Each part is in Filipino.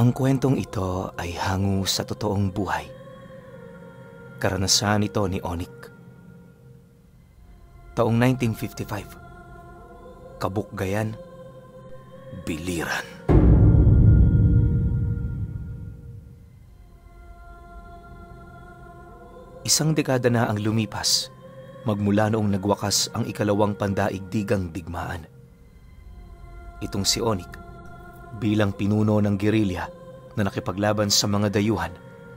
Ang kwentong ito ay hango sa totoong buhay. Karanasan ito ni Onik. Taong 1955. Kabukgayan, Biliran. Isang dekada na ang lumipas magmula noong nagwakas ang ikalawang pandaigdigang digmaan. Itong si Onik, bilang pinuno ng gerilya na nakipaglaban sa mga dayuhan,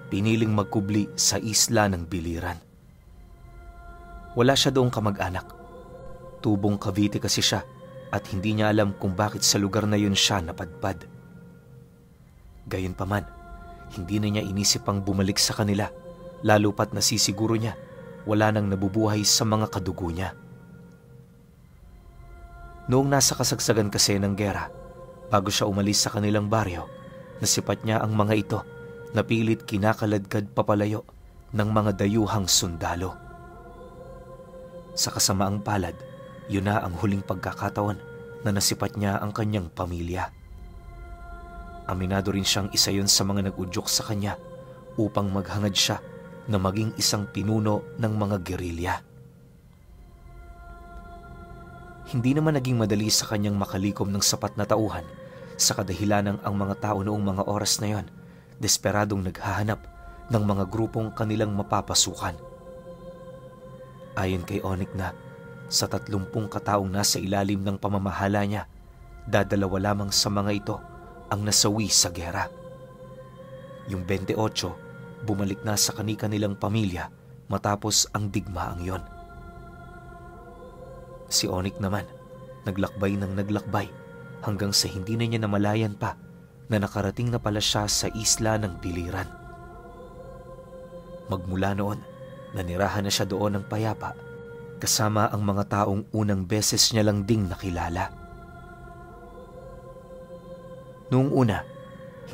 piniling magkubli sa isla ng Biliran. Wala siya doong kamag-anak. Tubong Cavite kasi siya at hindi niya alam kung bakit sa lugar na yun siya napadpad. Gayunpaman, hindi na niya inisip pang bumalik sa kanila, lalo pat nasisiguro niya wala nang nabubuhay sa mga kadugo niya. Noong nasa kasagsagan kasi ng gera, bago siya umalis sa kanilang baryo, nasipat niya ang mga ito na pilit kinakaladkad papalayo ng mga dayuhang sundalo. Sa kasamaang palad, yun na ang huling pagkakataon na nasipat niya ang kanyang pamilya. Aminado rin siyang isa yun sa mga nag-udyok sa kanya upang maghangad siya na maging isang pinuno ng mga gerilya. Hindi naman naging madali sa kanyang makalikom ng sapat na tauhan sa kadahilanang ang mga tao noong mga oras na yon desperadong naghahanap ng mga grupong kanilang mapapasukan. Ayon kay Onik na sa 30 kataong nasa ilalim ng pamamahala niya, dadalawa lamang sa mga ito ang nasawi sa gera. Yung 28 bumalik na sa kani-kanilang pamilya matapos ang digmaang yon. Si Onik naman, naglakbay ng naglakbay hanggang sa hindi na niya namalayan pa na nakarating na pala siya sa isla ng Biliran. Magmula noon, nanirahan na siya doon ng payapa kasama ang mga taong unang beses niya lang ding nakilala. Noong una,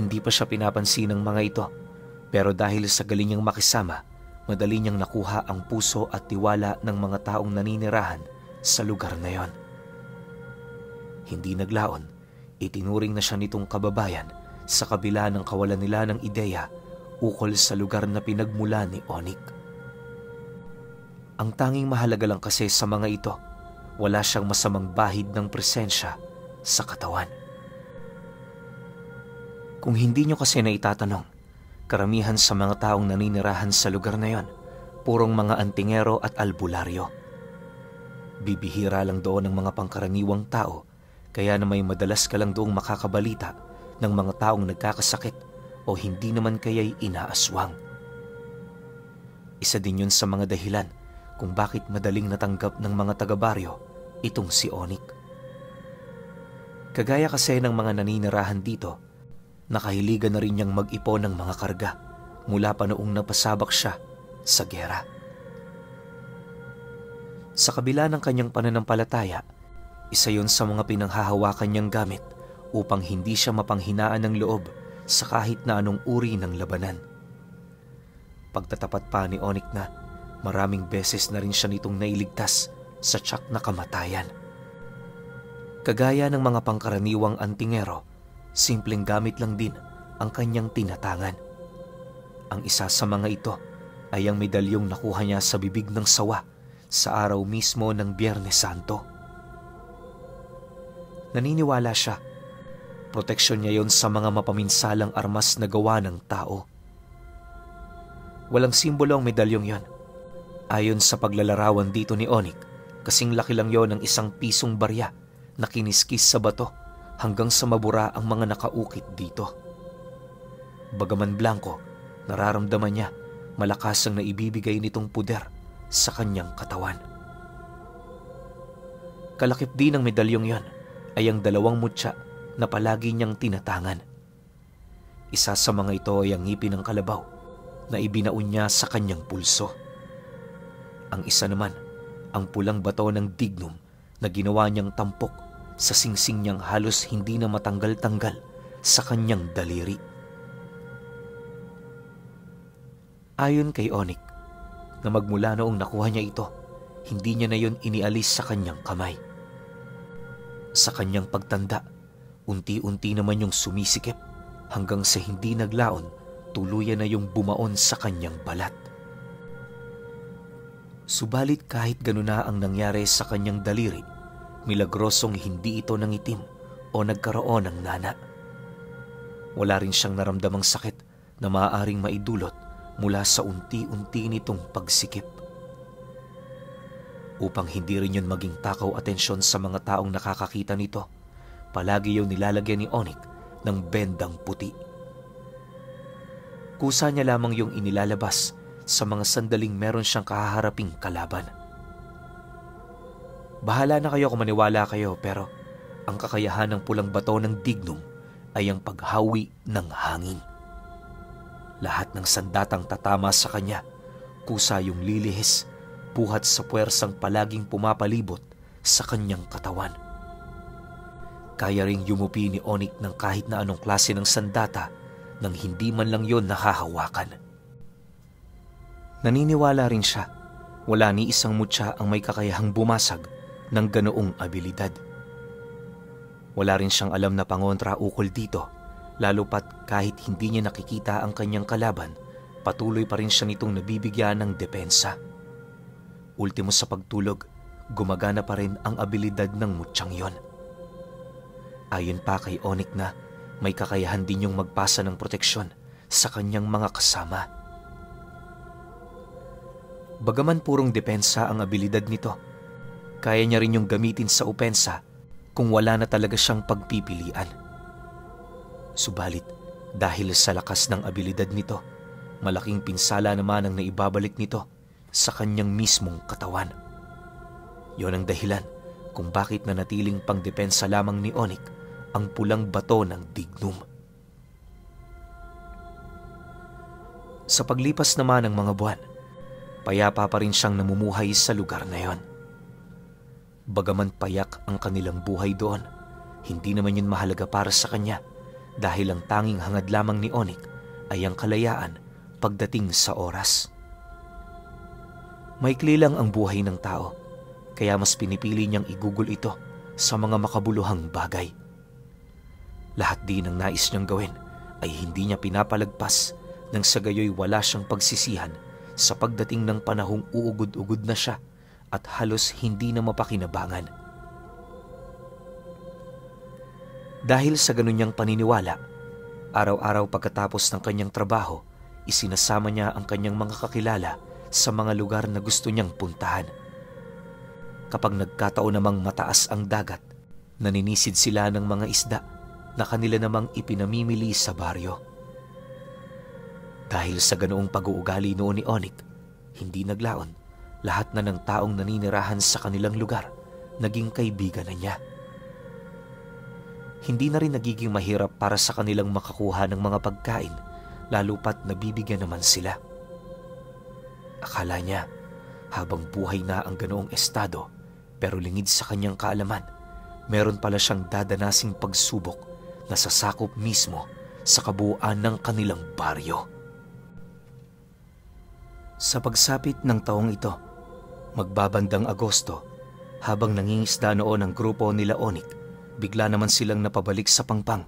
hindi pa siya pinapansin ng mga ito, pero dahil sa galing niyang makisama, madali niyang nakuha ang puso at tiwala ng mga taong naninirahan sa lugar na yon. Hindi naglaon, itinuring na siya nitong kababayan sa kabila ng kawalan nila ng ideya ukol sa lugar na pinagmula ni Onik. Ang tanging mahalaga lang kasi sa mga ito, wala siyang masamang bahid ng presensya sa katawan. Kung hindi niyo kasi na itatanong, karamihan sa mga taong naninirahan sa lugar na yon, purong mga antingero at albularyo. Bibihira lang doon ang mga pangkaraniwang tao, kaya na may madalas ka lang doong makakabalita ng mga taong nagkakasakit o hindi naman kaya'y inaaswang. Isa din yun sa mga dahilan kung bakit madaling natanggap ng mga taga-baryo itong si Onik. Kagaya kasi ng mga naninirahan dito, nakahiligan na rin niyang mag-ipon ng mga karga mula pa noong napasabak siya sa gera. Sa kabila ng kanyang pananampalataya, isa yon sa mga pinanghahawakan niyang gamit upang hindi siya mapanghinaan ng loob sa kahit na anong uri ng labanan. Pagtatapat pa ni Onik na maraming beses na rin siya nitong nailigtas sa tiyak na kamatayan. Kagaya ng mga pangkaraniwang antingero, simpleng gamit lang din ang kanyang tinatangan. Ang isa sa mga ito ay ang medalyong nakuha niya sa bibig ng sawa sa araw mismo ng Biyernes Santo. Naniniwala siya, proteksyon niya yon sa mga mapaminsalang armas na gawa ng tao. Walang simbolo ang medalyong yon. Ayon sa paglalarawan dito ni Onik, kasing laki lang yon ng 1 pisong barya na kiniskis sa bato hanggang sa mabura ang mga nakaukit dito. Bagaman blanco, nararamdaman niya malakas ang naibibigay nitong puder sa kanyang katawan. Kalakip din ng medalyong yon ay ang 2 mutya na palagi niyang tinatangan. Isa sa mga ito ay ang ngipin ng kalabaw na ibinaon niya sa kanyang pulso. Ang isa naman, ang pulang bato ng dignum na ginawa niyang tampok sa singsing niyang halos hindi na matanggal-tanggal sa kanyang daliri. Ayon kay Onik, na magmula noong nakuha niya ito, hindi niya na yon inialis sa kanyang kamay. Sa kanyang pagtanda, unti-unti naman yung sumisikip hanggang sa hindi naglaon, tuluyan na yung bumaon sa kanyang balat. Subalit kahit gano'n na ang nangyari sa kanyang daliri, milagrosong hindi ito nangitim o nagkaroon ng nana. Wala rin siyang naramdamang sakit na maaaring maidulot mula sa unti-unti nitong pagsikip. Upang hindi rin yun maging takaw atensyon sa mga taong nakakakita nito, palagi yung nilalagyan ni Onik ng bendang puti. Kusa niya lamang yung inilalabas sa mga sandaling meron siyang kahaharaping kalaban. Bahala na kayo kung maniwala kayo, pero ang kakayahan ng pulang bato ng Dignum ay ang paghawi ng hangin. Lahat ng sandatang tatama sa kanya, kusa yung lilihis, buhat sa puwersang palaging pumapalibot sa kanyang katawan. Kaya ring yumupi ni Onik ng kahit na anong klase ng sandata nang hindi man lang yon nahahawakan. Naniniwala rin siya, wala ni isang mutya ang may kakayahang bumasag ng ganoong abilidad. Wala rin siyang alam na pangontra ukol dito, lalo pat kahit hindi niya nakikita ang kanyang kalaban, patuloy pa rin siya nitong nabibigyan ng depensa. Ultimo sa pagtulog, gumagana pa rin ang abilidad ng mutyang yon. Ayon pa kay Onik na may kakayahan din yung magpasa ng proteksyon sa kanyang mga kasama. Bagaman purong depensa ang abilidad nito, kaya niya rin yung gamitin sa opensa kung wala na talaga siyang pagpipilian. Subalit, dahil sa lakas ng abilidad nito, malaking pinsala naman ang naibabalik nito sa kanyang mismong katawan. Yon ang dahilan kung bakit nanatiling pangdepensa lamang ni Onik ang pulang bato ng Dignum. Sa paglipas naman ng mga buwan, payapa pa rin siyang namumuhay sa lugar na yon. Bagaman payak ang kanilang buhay doon, hindi naman yun mahalaga para sa kanya dahil ang tanging hangad lamang ni Onik ay ang kalayaan pagdating sa oras. Maikli lang ang buhay ng tao, kaya mas pinipili niyang igugol ito sa mga makabuluhang bagay. Lahat din ng nais niyang gawin ay hindi niya pinapalagpas nang sa gayoy wala siyang pagsisihan sa pagdating ng panahong uugod-ugod na siya at halos hindi na mapakinabangan. Dahil sa ganun niyang paniniwala, araw-araw pagkatapos ng kanyang trabaho, isinasama niya ang kanyang mga kakilala sa mga lugar na gusto niyang puntahan. Kapag nagkataon namang mataas ang dagat, naninisid sila ng mga isda na kanila namang ipinamimili sa baryo. Dahil sa ganoong pag-uugali noon ni Onik, hindi naglaon, lahat na ng taong naninirahan sa kanilang lugar naging kaibigan na niya. Hindi na rin nagiging mahirap para sa kanilang makakuha ng mga pagkain, lalo pat nabibigyan naman sila. Akala niya, habang buhay na ang ganoong estado, pero lingid sa kanyang kaalaman, meron pala siyang dadanasing pagsubok na sasakop mismo sa kabuuan ng kanilang baryo. Sa pagsapit ng taong ito, magbabandang Agosto, habang nangingisda noon ang grupo nila Onik, bigla naman silang napabalik sa Pangpang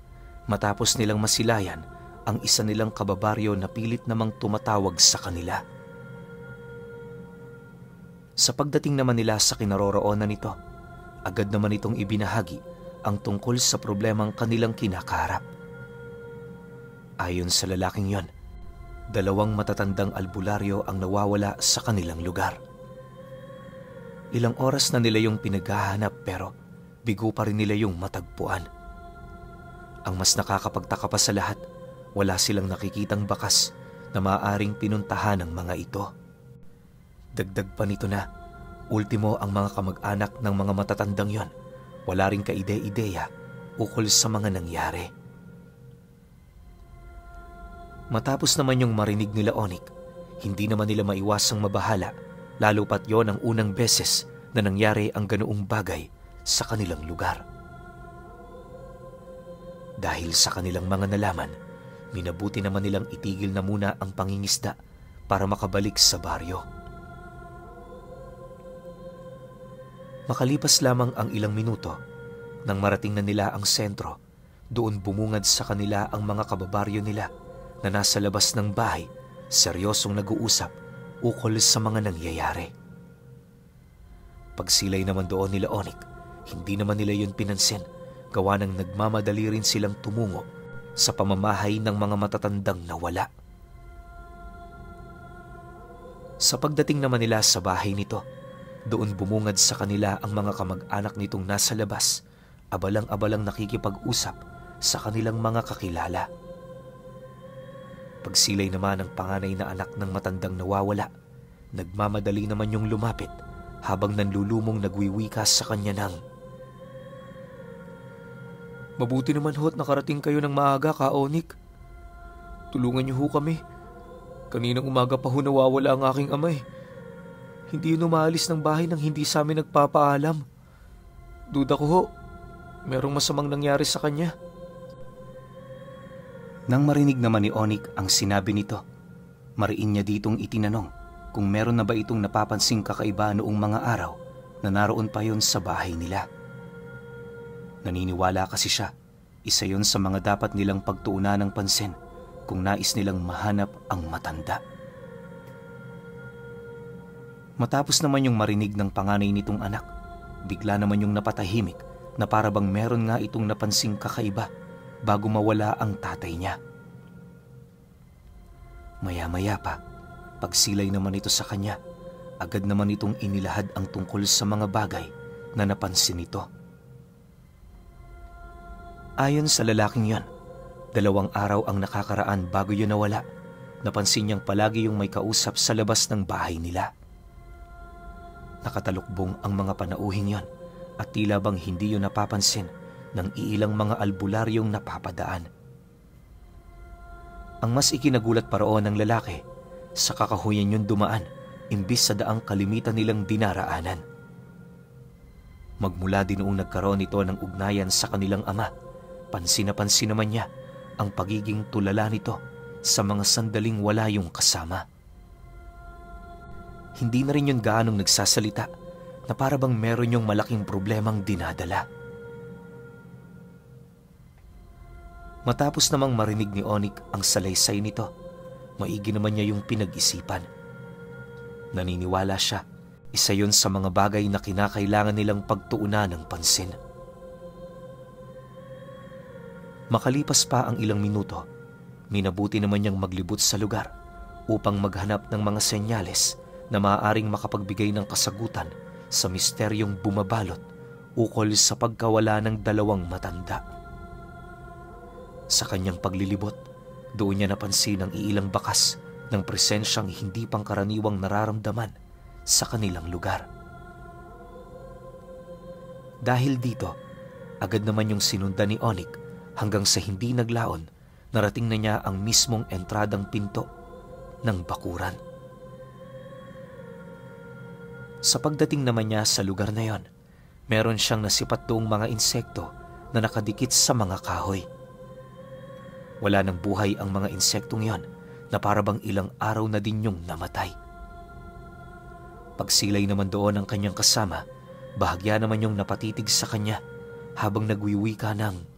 matapos nilang masilayan ang isa nilang kababaryo na pilit namang tumatawag sa kanila. Sa pagdating naman nila sa kinaroroonan nito, agad naman itong ibinahagi ang tungkol sa problemang kanilang kinakaharap. Ayon sa lalaking yon, 2 matatandang albularyo ang nawawala sa kanilang lugar. Ilang oras na nila yung pinaghahanap pero bigo pa rin nila yung matagpuan. Ang mas nakakapagtaka pa sa lahat, wala silang nakikitang bakas na maaaring pinuntahan ng mga ito. Dagdag pa nito na, ultimo ang mga kamag-anak ng mga matatandang yon, wala ring kaide-ideya ukol sa mga nangyari. Matapos naman yung marinig nila Onik, hindi naman nila maiwasang mabahala, lalo pat yon ang unang beses na nangyari ang ganoong bagay sa kanilang lugar. Dahil sa kanilang mga nalaman, minabuti naman nilang itigil na muna ang pangingisda para makabalik sa baryo. Makalipas lamang ang ilang minuto nang marating na nila ang sentro, doon bumungad sa kanila ang mga kababaryo nila na nasa labas ng bahay, seryosong nag-uusap ukol sa mga nangyayari. Pagsilay naman doon nila Onik, hindi naman nila yun pinansin, gawa ng nagmamadali rin silang tumungo sa pamamahay ng mga matatandang nawala. Sa pagdating naman nila sa bahay nito, doon bumungad sa kanila ang mga kamag-anak nitong nasa labas, abalang-abalang nakikipag-usap sa kanilang mga kakilala. Pagsilay naman ng panganay na anak ng matandang nawawala, nagmamadali naman yung lumapit habang nanlulumong nagwiwika sa kanya ng, "Mabuti naman ho't nakarating kayo ng maaga, Ka Onik. Tulungan niyo ho kami. Kaninang umaga pa ho nawawala ang aking ama eh. Hindi yun umaalis ng bahay nang hindi sa amin nagpapaalam. Duda ko ho, merong masamang nangyari sa kanya." Nang marinig naman ni Onik ang sinabi nito, mariin niya ditong itinanong kung meron na ba itong napapansing kakaiba noong mga araw na naroon pa yon sa bahay nila. Naniniwala kasi siya, isa yon sa mga dapat nilang pagtuunan ng pansin kung nais nilang mahanap ang matanda. Matapos naman yung marinig ng panganay nitong anak, bigla naman yung napatahimik na para bang meron nga itong napansing kakaiba bago mawala ang tatay niya. Maya-maya pa, pagsilay naman ito sa kanya, agad naman itong inilahad ang tungkol sa mga bagay na napansin nito. Ayon sa lalaking yon, 2 araw ang nakakaraan bago yun nawala. Napansin niyang palagi yung may kausap sa labas ng bahay nila. Nakatalukbong ang mga panauhing yon at tila bang hindi yun napapansin ng iilang mga albularyong napapadaan. Ang mas ikinagulat pa roon ng lalaki, sa kakahuyan yun dumaan imbis sa daang kalimitan nilang dinaraanan. Magmula din noong nagkaroon ito ng ugnayan sa kanilang ama, pansin na pansin naman niya ang pagiging tulala nito sa mga sandaling wala yung kasama. Hindi na rin yun gaanong nagsasalita na para bang meron yung malaking problemang dinadala. Matapos namang marinig ni Onik ang salaysay nito, maigi naman niya yung pinag-isipan. Naniniwala siya, isa yun sa mga bagay na kinakailangan nilang pagtuunan ng pansin. Makalipas pa ang ilang minuto, minabuti naman niyang maglibot sa lugar upang maghanap ng mga senyales na maaaring makapagbigay ng kasagutan sa misteryong bumabalot ukol sa pagkawala ng 2 matanda. Sa kanyang paglilibot, doon niya napansin ang iilang bakas ng presensyang hindi pangkaraniwang nararamdaman sa kanilang lugar. Dahil dito, agad naman yung sinundan ni Onik hanggang sa hindi naglaon, narating na niya ang mismong entradang pinto ng bakuran. Sa pagdating naman niya sa lugar na yon, meron siyang nasipat doong mga insekto na nakadikit sa mga kahoy. Wala ng buhay ang mga insektong yon na para bang ilang araw na din yung namatay. Pagsilay naman doon ng kanyang kasama, bahagya naman yung napatitig sa kanya habang nagwiwika ng,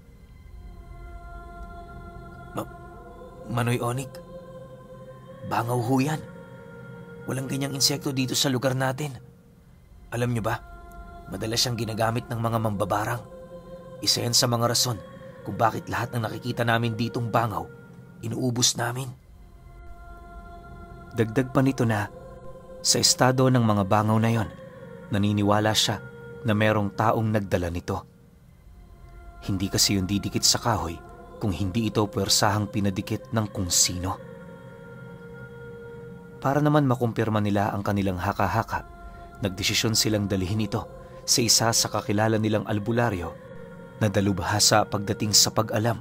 "Manoy Onik, bangaw ho yan. Walang ganyang insekto dito sa lugar natin. Alam niyo ba, madalas siyang ginagamit ng mga mambabarang. Isa yan sa mga rason kung bakit lahat ng nakikita namin ditong bangaw, inuubos namin." Dagdag pa nito na, sa estado ng mga bangaw na yon, naniniwala siya na merong taong nagdala nito. Hindi kasi yung didikit sa kahoy kung hindi ito puwersahang pinadikit ng kung sino. Para naman makumpirma nila ang kanilang haka-haka, nagdesisyon silang dalhin ito sa isa sa kakilala nilang albularyo na dalubhasa pagdating sa pag-alam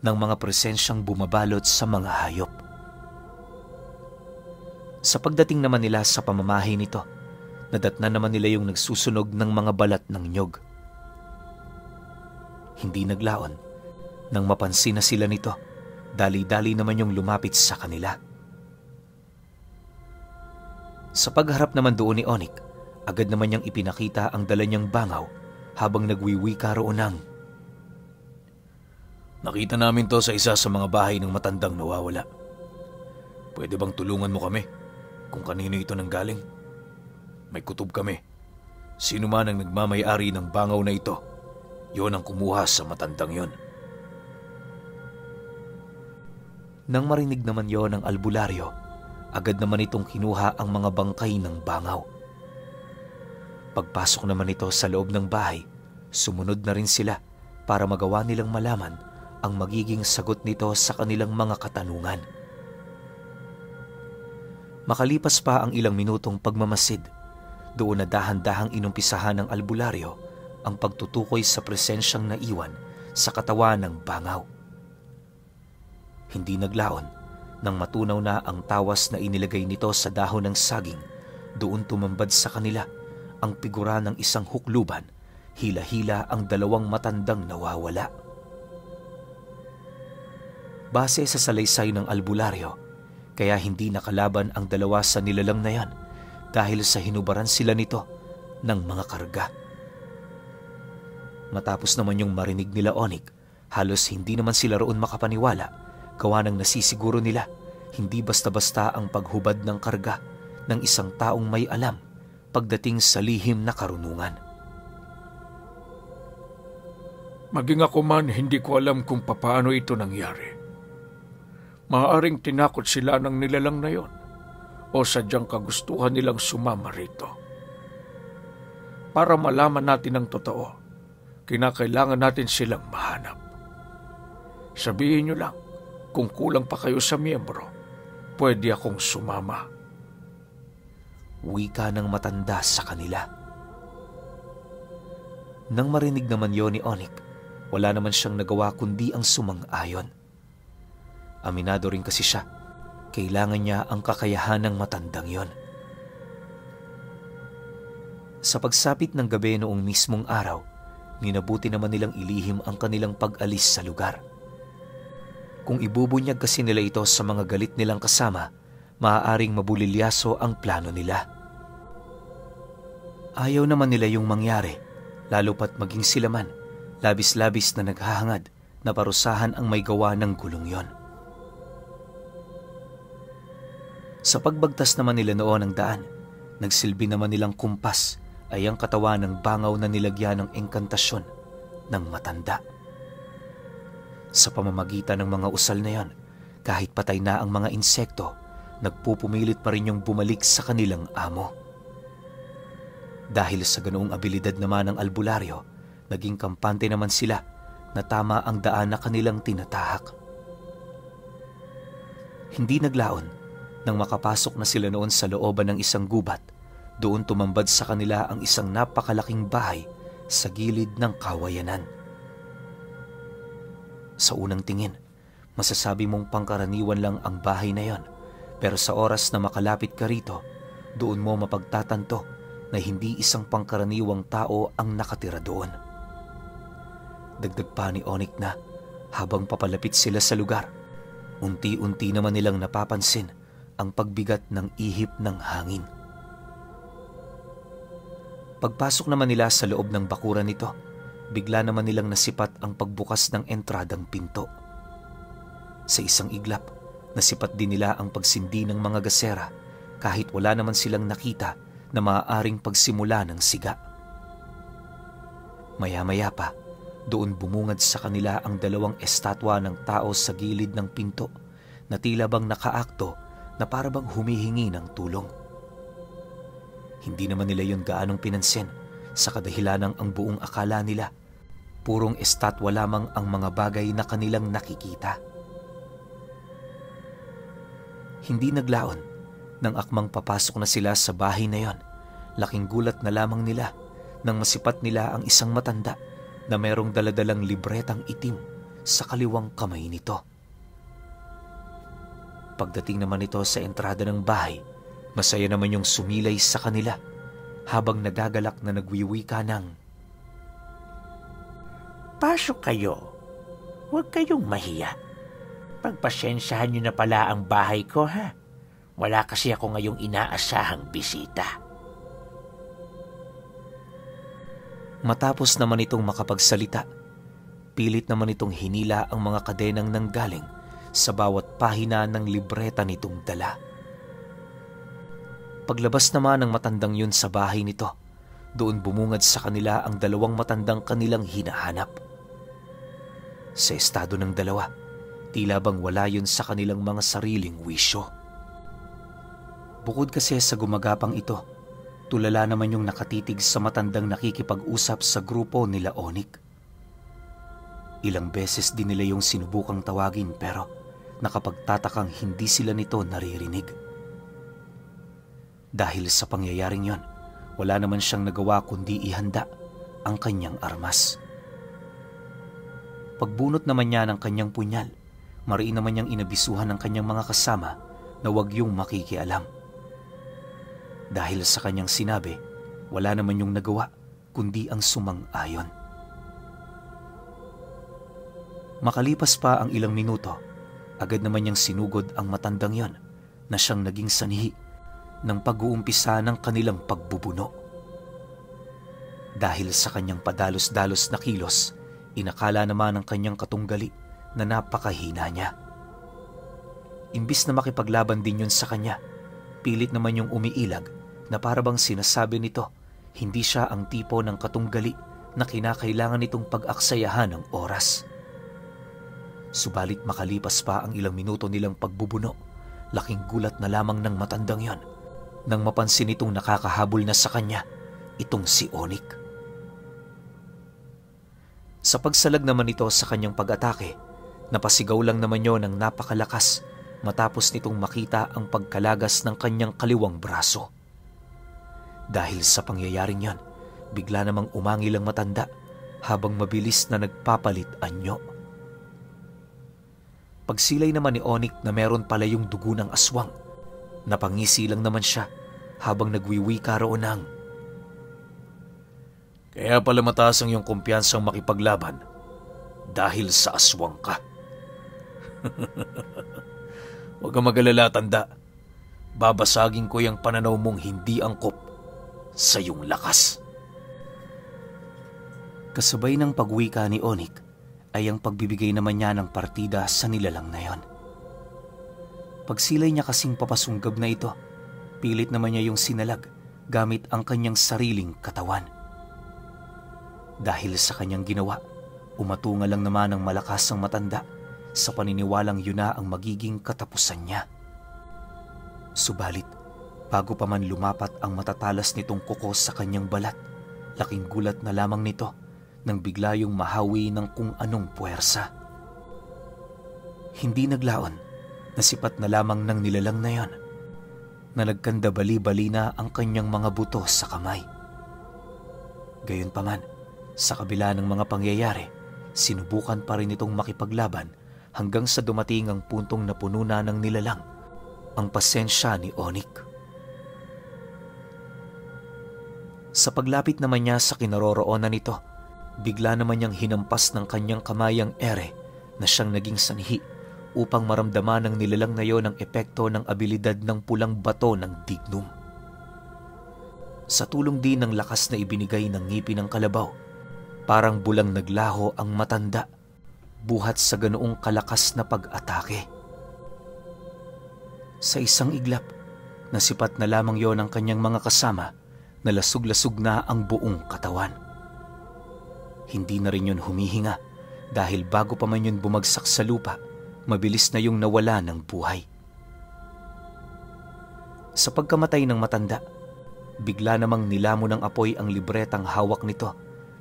ng mga presensyang bumabalot sa mga hayop. Sa pagdating naman nila sa pamamahay nito, nadatnan naman nila yung nagsusunog ng mga balat ng nyog. Hindi naglaon nang mapansin na sila nito, dali-dali naman yung lumapit sa kanila. Sa pagharap naman doon ni Onik, agad naman niyang ipinakita ang dala niyang bangaw habang nagwiwika roon ng, Nakita namin to sa isa sa mga bahay ng matandang nawawala. Pwede bang tulungan mo kami kung kanino ito nanggaling? May kutob kami. Sino man ang nagmamay-ari ng bangaw na ito, yon ang kumuha sa matandang yon. Nang marinig naman yon ng albularyo, agad naman itong kinuha ang mga bangkay ng bangaw. Pagpasok naman ito sa loob ng bahay, sumunod na rin sila para magawa nilang malaman ang magiging sagot nito sa kanilang mga katanungan. Makalipas pa ang ilang minutong pagmamasid, doon na dahan-dahang inumpisahan ng albularyo ang pagtutukoy sa presensyang naiwan sa katawan ng bangaw. Hindi naglaon nang matunaw na ang tawas na inilagay nito sa dahon ng saging, doon tumambad sa kanila ang figura ng isang hukluban, hila-hila ang dalawang matandang nawawala. Base sa salaysay ng albularyo, kaya hindi nakalaban ang dalawa sa nilalang na yan dahil sa hinubaran sila nito ng mga karga. Matapos naman yung marinig nila Onik, halos hindi naman sila roon makapaniwala, gawa ng nasisiguro nila hindi basta-basta ang paghubad ng karga ng isang taong may alam pagdating sa lihim na karunungan. Maging ako man, hindi ko alam kung papaano ito nangyari. Maaaring tinakot sila ng nilalang na yon o sadyang kagustuhan nilang sumama rito. Para malaman natin ang totoo, kinakailangan natin silang mahanap. Sabihin nyo lang, kung kulang pa kayo sa miyembro, pwede akong sumama. Wika ng matanda sa kanila. Nang marinig naman yon ni Onik, wala naman siyang nagawa kundi ang sumang-ayon. Aminado rin kasi siya, kailangan niya ang kakayahan ng matandang yon. Sa pagsapit ng gabi noong mismong araw, minabuti naman nilang ilihim ang kanilang pag-alis sa lugar. Kung ibubunyag kasi nila ito sa mga galit nilang kasama, maaaring mabulilyaso ang plano nila. Ayaw naman nila yung mangyari, lalo pat maging sila man, labis-labis na naghahangad na parusahan ang may gawa ng gulong yon. Sa pagbagtas naman nila noon ng daan, nagsilbi naman nilang kumpas ay ang katawan ng bangaw na nilagyan ng engkantasyon ng matanda. Sa pamamagitan ng mga usal na yon, kahit patay na ang mga insekto, nagpupumilit pa rin yung bumalik sa kanilang amo. Dahil sa ganoong abilidad naman ng albularyo, naging kampante naman sila na tama ang daan na kanilang tinatahak. Hindi naglaon nang makapasok na sila noon sa looban ng isang gubat, doon tumambad sa kanila ang isang napakalaking bahay sa gilid ng kawayanan. Sa unang tingin, masasabi mong pangkaraniwan lang ang bahay na yon, pero sa oras na makalapit ka rito, doon mo mapagtatanto na hindi isang pangkaraniwang tao ang nakatira doon. Dagdag pa ni Onik na habang papalapit sila sa lugar, unti-unti naman nilang napapansin ang pagbigat ng ihip ng hangin. Pagpasok naman nila sa loob ng bakuran nito, bigla naman nilang nasipat ang pagbukas ng entradang pinto. Sa isang iglap, nasipat din nila ang pagsindi ng mga gasera kahit wala naman silang nakita na maaaring pagsimula ng siga. Maya-maya pa, doon bumungad sa kanila ang dalawang estatwa ng tao sa gilid ng pinto na tila bang nakaakto na para bang humihingi ng tulong. Hindi naman nila yun gaanong pinansin sa kadahilanang ang buong akala nila purong estatwa lamang ang mga bagay na kanilang nakikita. Hindi naglaon nang akmang papasok na sila sa bahay na yon, laking gulat na lamang nila nang masipat nila ang isang matanda na merong daladalang libretang itim sa kaliwang kamay nito. Pagdating naman ito sa entrada ng bahay, masaya naman yung sumilay sa kanila habang nagagalak na nagwiwika ng, "Pasok kayo. Huwag kayong mahiya. Pagpasensyahan niyo na pala ang bahay ko, ha? Wala kasi ako ngayong inaasahang bisita." Matapos naman itong makapagsalita, Pilit naman itong hinila ang mga kadenang nanggaling sa bawat pahina ng libreta nitong dala. Paglabas naman ng matandang yun sa bahay nito, doon bumungad sa kanila ang dalawang matandang kanilang hinahanap. Sa estado ng dalawa, tila bang wala yun sa kanilang mga sariling wisyo. Bukod kasi sa gumagapang ito, tulala naman yung nakatitig sa matandang nakikipag-usap sa grupo nila Onik. Ilang beses din nila yung sinubukang tawagin pero nakapagtatakang hindi sila nito naririnig. Dahil sa pangyayaring yon, wala naman siyang nagawa kundi ihanda ang kanyang armas. Pagbunot naman niya ng kanyang punyal, mariin naman niyang inabisuhan ng kanyang mga kasama na huwag yung makikialam. Dahil sa kanyang sinabi, wala naman yung nagawa kundi ang sumang-ayon. Makalipas pa ang ilang minuto, agad naman niyang sinugod ang matandang yon na siyang naging sanhi ng pag-uumpisa ng kanilang pagbubuno. Dahil sa kanyang padalos-dalos na kilos, inakala naman ng kanyang katunggali na napakahina niya. Imbis na makipaglaban din yun sa kanya, pilit naman yung umiilag na parabang sinasabi nito, hindi siya ang tipo ng katunggali na kinakailangan nitong pag-aksayahan ng oras. Subalit makalipas pa ang ilang minuto nilang pagbubuno, laking gulat na lamang ng matandang yon nang mapansin itong nakakahabol na sa kanya, itong si Onik. Sa pagsalag naman ito sa kanyang pag-atake, napasigaw lang naman yon ng napakalakas matapos nitong makita ang pagkalagas ng kanyang kaliwang braso. Dahil sa pangyayaring yon, bigla namang umangil ang matanda habang mabilis na nagpapalit anyo. Pagsilay naman ni Onik na meron pala yung dugo ng aswang, napangisi lang naman siya habang nagwiwika roon ng, Kaya pala mataas ang iyong kumpiyansang makipaglaban dahil sa aswang ka. Huwag kang mag-alala, tanda. Babasagin ko yung pananaw mong hindi angkop sa iyong lakas. Kasabay ng pagwika ni Onik ay ang pagbibigay naman niya ng partida sa nilalang na yon. Pagsilay niya kasing papasunggab na ito, pilit naman niya yung sinalag gamit ang kanyang sariling katawan. Dahil sa kanyang ginawa, umatunga lang naman ng malakas ang matanda sa paniniwalang yun na ang magiging katapusan niya. Subalit, bago pa man lumapat ang matatalas nitong kuko sa kanyang balat, laking gulat na lamang nito nang bigla yung mahawi ng kung anong puwersa. Hindi naglaon, nasipat na lamang ng nilalang na yon na nagkandabali-bali na ang kanyang mga buto sa kamay. Gayunpaman, sa kabila ng mga pangyayari, sinubukan pa rin itong makipaglaban hanggang sa dumating ang puntong napuno na ng nilalang ang pasensya ni Onik. Sa paglapit naman niya sa kinaroroonan nito, bigla naman niyang hinampas ng kanyang kamay ang ere na siyang naging sanhi upang maramdaman ng nilalang na yon ang epekto ng abilidad ng pulang bato ng dignum. Sa tulong din ng lakas na ibinigay ng ngipin ng kalabaw, parang bulang naglaho ang matanda buhat sa ganoong kalakas na pag-atake. Sa isang iglap, nasipat na lamang yon ang kanyang mga kasama na lasug-lasug na ang buong katawan. Hindi na rin yun humihinga dahil bago pa man yun bumagsak sa lupa, mabilis na yung nawala ng buhay. Sa pagkamatay ng matanda, bigla namang nilamon ng apoy ang libretang hawak nito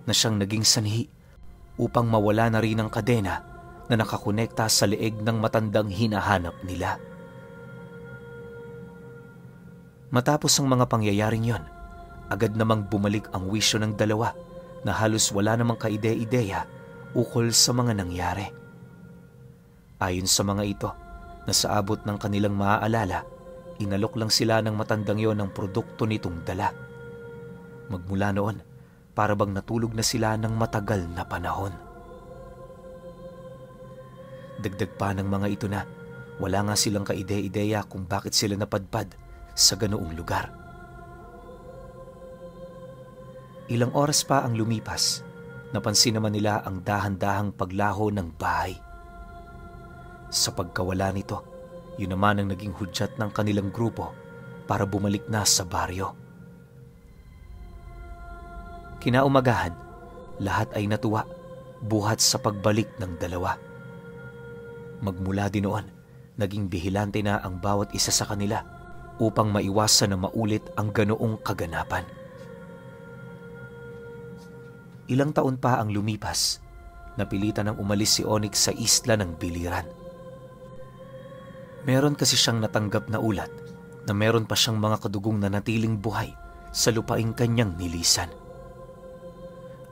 na siyang naging sanhi upang mawala na rin ang kadena na nakakonekta sa leeg ng matandang hinahanap nila. Matapos ang mga pangyayaring yon, agad namang bumalik ang wisyo ng dalawa na halos wala namang kaide-ideya ukol sa mga nangyari. Ayon sa mga ito, na sa abot ng kanilang maaalala, inalok lang sila ng matandang yon ng produkto nitong dala. Magmula noon, para bang natulog na sila ng matagal na panahon. Dagdag pa ng mga ito na wala nga silang kaide-ideya kung bakit sila napadpad sa ganoong lugar. Ilang oras pa ang lumipas napansin naman nila ang dahan-dahang paglaho ng bahay. Sa pagkawala nito, yun naman ang naging hudyat ng kanilang grupo para bumalik na sa baryo. Kinaumagahan, lahat ay natuwa buhat sa pagbalik ng dalawa. Magmula din noon, naging bihilante na ang bawat isa sa kanila upang maiwasan na maulit ang ganoong kaganapan. Ilang taon pa ang lumipas, napilitan ng umalis si Onyx sa isla ng Biliran. Meron kasi siyang natanggap na ulat na meron pa siyang mga kadugong na natiling buhay sa lupaing kanyang nilisan.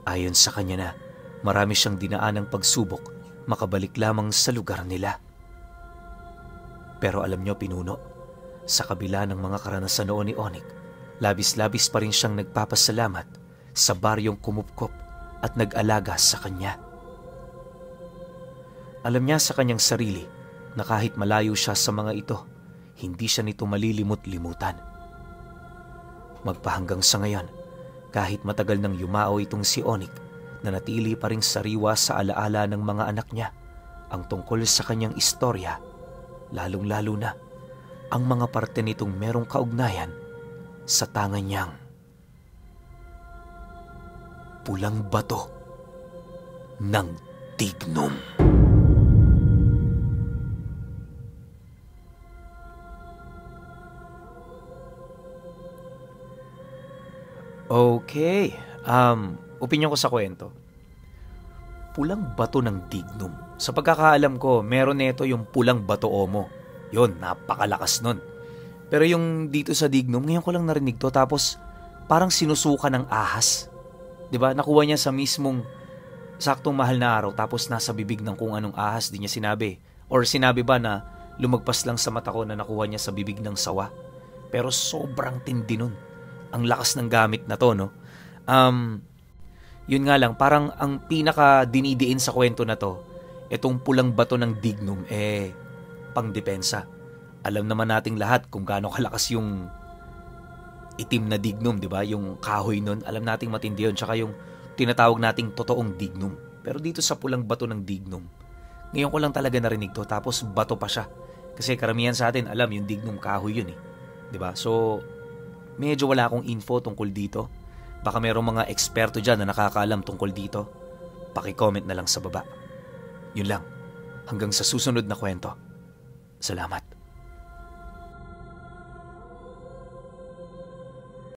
Ayon sa kanya na, marami siyang dinaanang pagsubok makabalik lamang sa lugar nila. Pero alam niyo, Pinuno, sa kabila ng mga karanasan noon ni Onyx, labis-labis pa rin siyang nagpapasalamat sa baryong kumupkop at nag-alaga sa kanya. Alam niya sa kanyang sarili na kahit malayo siya sa mga ito, hindi siya nito malilimot-limutan. Magpahanggang sa ngayon, kahit matagal nang yumao itong si Onyx, nanatili pa ring sariwa sa alaala ng mga anak niya ang tungkol sa kanyang istorya, lalong-lalo na ang mga parte nitong merong kaugnayan sa tangan niyang pulang bato ng Dignum. Okay, opinyon ko sa kwento. Pulang bato ng Dignum. Sa pagkakaalam ko, meron nito yung pulang bato Omo. Yun, napakalakas nun. Pero yung dito sa Dignum, ngayon ko lang narinig to, tapos parang sinusuka ng ahas. 'Di ba? Nakuha niya sa mismong saktong mahal na araw, tapos nasa bibig ng kung anong ahas, di niya sinabi. Or sinabi ba na lumagpas lang sa mata ko na nakuha niya sa bibig ng sawa. Pero sobrang tindi nun. Ang lakas ng gamit na to, no? Yun nga lang, parang ang pinaka dinidiin sa kwento na to, itong pulang bato ng Dignum, pangdepensa. Alam naman nating lahat kung gaano kalakas yung itim na Dignum, di ba? Yung kahoy nun, alam nating matindi yun. Tsaka yung tinatawag nating totoong Dignum. Pero dito sa pulang bato ng Dignum, ngayon ko lang talaga narinig to, tapos bato pa siya. Kasi karamihan sa atin, alam, yung Dignum kahoy yun, di ba? So, medyo wala akong info tungkol dito. Baka mayroong mga eksperto dyan na nakakaalam tungkol dito. Paki-comment na lang sa baba. Yun lang. Hanggang sa susunod na kwento. Salamat.